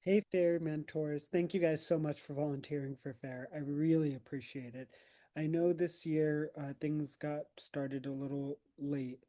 Hey, FAIR mentors. Thank you guys so much for volunteering for FAIR. I really appreciate it. I know this year things got started a little late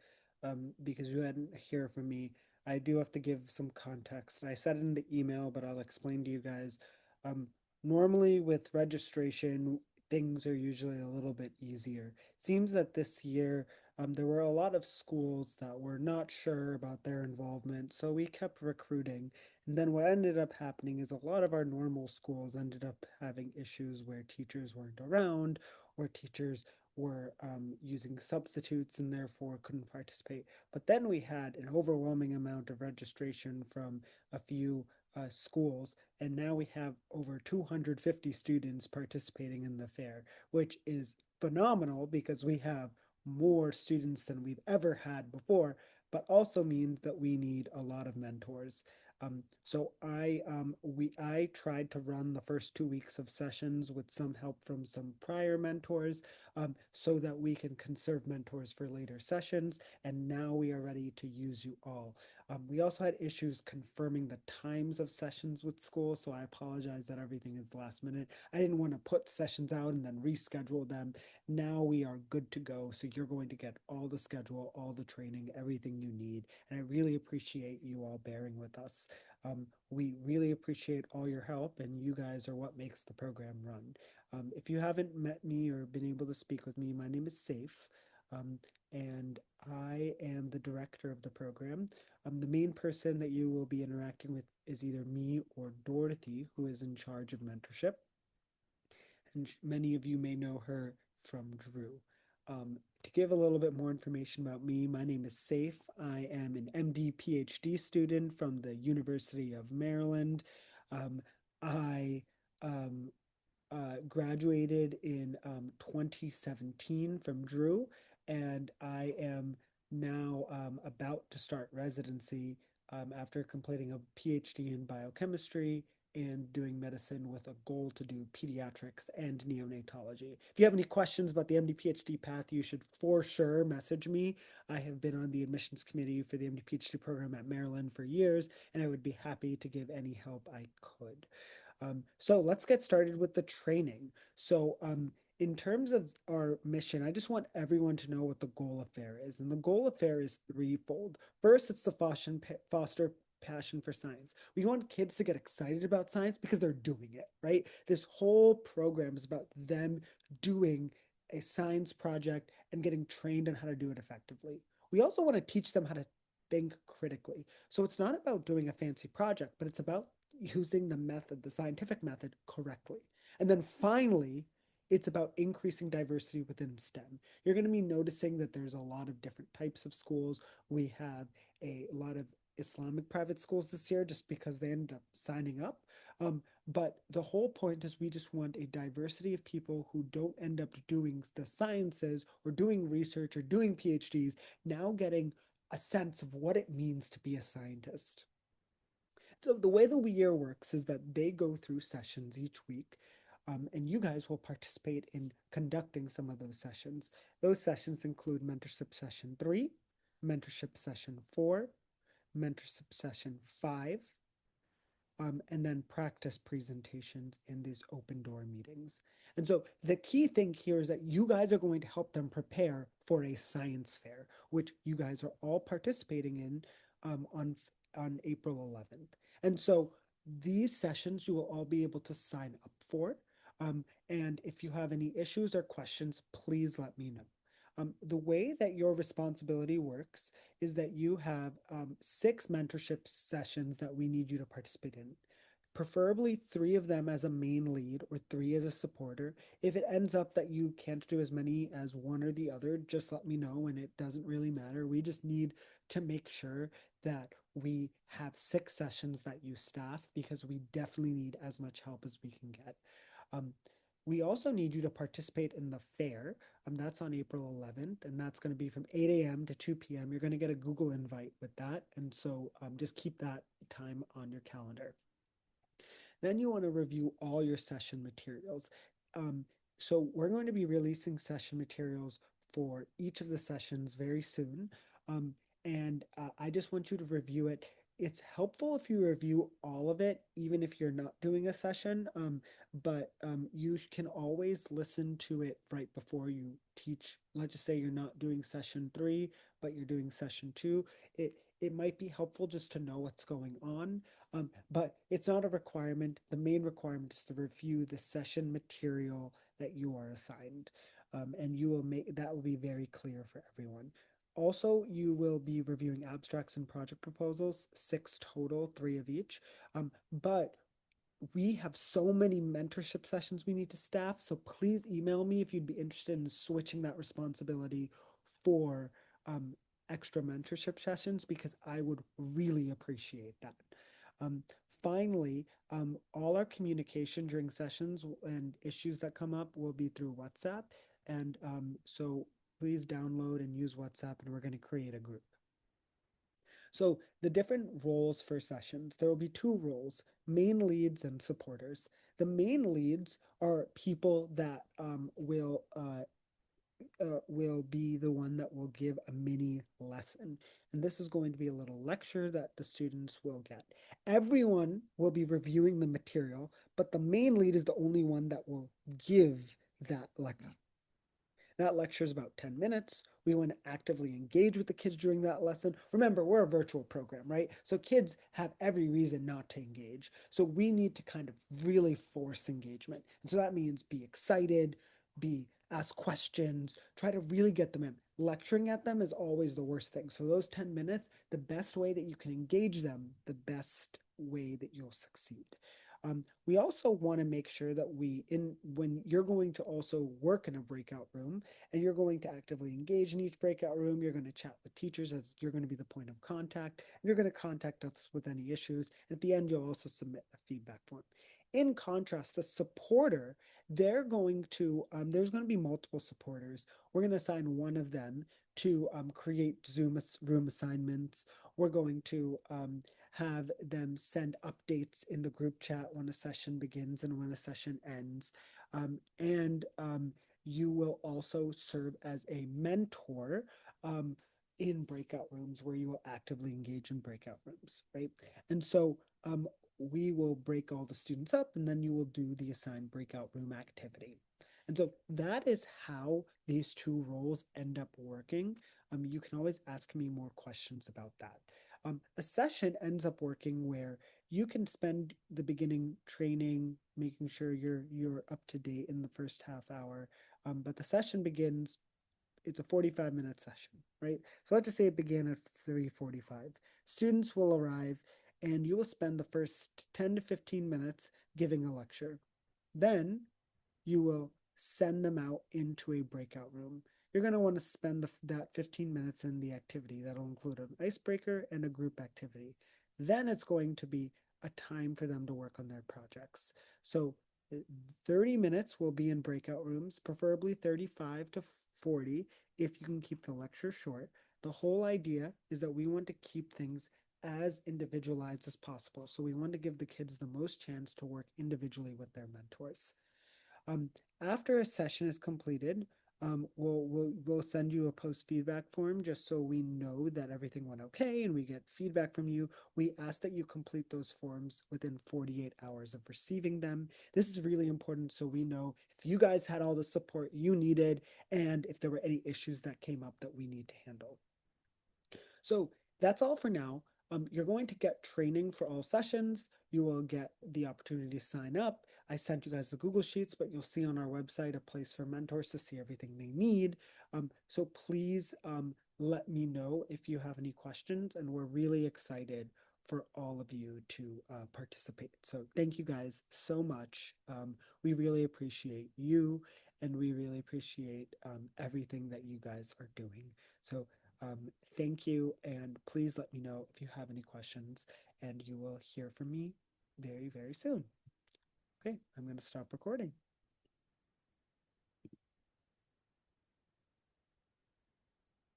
because you hadn't heard from me. I do have to give some context. I said it in the email, but I'll explain to you guys. Um, Normally, with registration, things are usually a little bit easier. It seems that this year there were a lot of schools that were not sure about their involvement, so we kept recruiting. And then what ended up happening is a lot of our normal schools ended up having issues where teachers weren't around or teachers were using substitutes and therefore couldn't participate. But then we had an overwhelming amount of registration from a few schools, and now we have over 250 students participating in the fair, which is phenomenal because we have more students than we've ever had before, but also means that we need a lot of mentors. So I tried to run the first 2 weeks of sessions with some help from some prior mentors, so that we can conserve mentors for later sessions. And now we are ready to use you all. We also had issues confirming the times of sessions with school, so I apologize that everything is last minute. I didn't want to put sessions out and then reschedule them. Now we are good to go. So you're going to get all the schedule, all the training, everything you need. And I really appreciate you all bearing with us. We really appreciate all your help, and you guys are what makes the program run. If you haven't met me or been able to speak with me, my name is Safe, um, and I am the director of the program. The main person that you will be interacting with is either me or Dorothy, who is in charge of mentorship, and many of you may know her from Drew. To give a little bit more information about me, my name is Safe. I am an MD PhD student from the University of Maryland. I um, graduated in 2017 from Drew, and I am now about to start residency after completing a PhD in biochemistry and doing medicine with a goal to do pediatrics and neonatology. If you have any questions about the MD PhD path, you should for sure message me. I have been on the admissions committee for the MD PhD program at Maryland for years, and I would be happy to give any help I could. So let's get started with the training. In terms of our mission, I just want everyone to know what the goal of FAIR is. And the goal of FAIR is threefold. First, it's to foster passion for science. We want kids to get excited about science because they're doing it, right? This whole program is about them doing a science project and getting trained on how to do it effectively. We also want to teach them how to think critically. So it's not about doing a fancy project, but it's about using the method, the scientific method, correctly. And then finally, it's about increasing diversity within STEM. You're going to be noticing that there's a lot of different types of schools. We have a lot of Islamic private schools this year just because they end up signing up. But the whole point is we just want a diversity of people who don't end up doing the sciences or doing research or doing PhDs, now getting a sense of what it means to be a scientist. So the way the year works is that they go through sessions each week, and you guys will participate in conducting some of those sessions. Those sessions include mentorship session 3, mentorship session 4, mentorship session 5, and then practice presentations in these open door meetings. And so the key thing here is that you guys are going to help them prepare for a science fair, which you guys are all participating in on April 11th. And so these sessions you will all be able to sign up for. And if you have any issues or questions, please let me know. The way that your responsibility works is that you have 6 mentorship sessions that we need you to participate in. Preferably 3 of them as a main lead or 3 as a supporter. If it ends up that you can't do as many as one or the other, just let me know and it doesn't really matter. We just need to make sure that we have 6 sessions that you staff because we definitely need as much help as we can get. Um, we also need you to participate in the fair. That's on April 11th, and that's going to be from 8 a.m. to 2 p.m. You're going to get a Google invite with that. And so just keep that time on your calendar. Then you want to review all your session materials. Um, so we're going to be releasing session materials for each of the sessions very soon. Um, and I just want you to review it it's helpful if you review all of it, even if you're not doing a session. But you can always listen to it right before you teach. Let's just say you're not doing session 3, but you're doing session 2. It might be helpful just to know what's going on. But it's not a requirement. The main requirement is to review the session material that you are assigned. And you will make that will be very clear for everyone. Also, you will be reviewing abstracts and project proposals, 6 total, 3 of each. But we have so many mentorship sessions we need to staff, so please email me if you'd be interested in switching that responsibility for um, extra mentorship sessions, because I would really appreciate that. Um, Finally, all our communication during sessions and issues that come up will be through WhatsApp. And so please download and use WhatsApp, and we're going to create a group. So the different roles for sessions, there will be 2 roles, main leads and supporters. The main leads are people that will be the one that will give a mini lesson. And this is going to be a little lecture that the students will get. Everyone will be reviewing the material, but the main lead is the only one that will give that lecture. That lecture is about 10 minutes. We want to actively engage with the kids during that lesson. Remember, we're a virtual program, right? So kids have every reason not to engage. So we need to kind of really force engagement. And so that means be excited, ask questions, try to really get them in. Lecturing at them is always the worst thing. So those 10 minutes, the best way that you can engage them, the best way that you'll succeed. We also want to make sure that when you're going to also work in a breakout room and you're going to actively engage in each breakout room, you're going to chat with teachers as you're going to be the point of contact. You're going to contact us with any issues. At the end, you'll also submit a feedback form. In contrast, the supporter, there's going to be multiple supporters. We're going to assign one of them to create Zoom room assignments. We're going to have them send updates in the group chat when a session begins and when a session ends. And you will also serve as a mentor in breakout rooms where you will actively engage in breakout rooms, right? And so we will break all the students up, and then you will do the assigned breakout room activity. And so that is how these 2 roles end up working. You can always ask me more questions about that. A session ends up working where you can spend the beginning training, making sure you're up to date in the first half hour. But the session begins, it's a 45-minute session, right? So let's just say it began at 3:45. Students will arrive and you will spend the first 10 to 15 minutes giving a lecture. Then you will send them out into a breakout room. You're going to want to spend that 15 minutes in the activity. That'll include an icebreaker and a group activity. Then it's going to be a time for them to work on their projects. So 30 minutes will be in breakout rooms, preferably 35 to 40 if you can keep the lecture short. The whole idea is that we want to keep things as individualized as possible. So we want to give the kids the most chance to work individually with their mentors. Um, After a session is completed, we'll send you a post feedback form just so we know that everything went okay and we get feedback from you. We ask that you complete those forms within 48 hours of receiving them. This is really important so we know if you guys had all the support you needed and if there were any issues that came up that we need to handle. So that's all for now. You're going to get training for all sessions. You will get the opportunity to sign up. I sent you guys the Google Sheets, but you'll see on our website a place for mentors to see everything they need. So please let me know if you have any questions, and we're really excited for all of you to participate. So thank you guys so much. We really appreciate you, and we really appreciate everything that you guys are doing. So thank you, and please let me know if you have any questions, and you will hear from me very, very soon. Okay, I'm going to stop recording.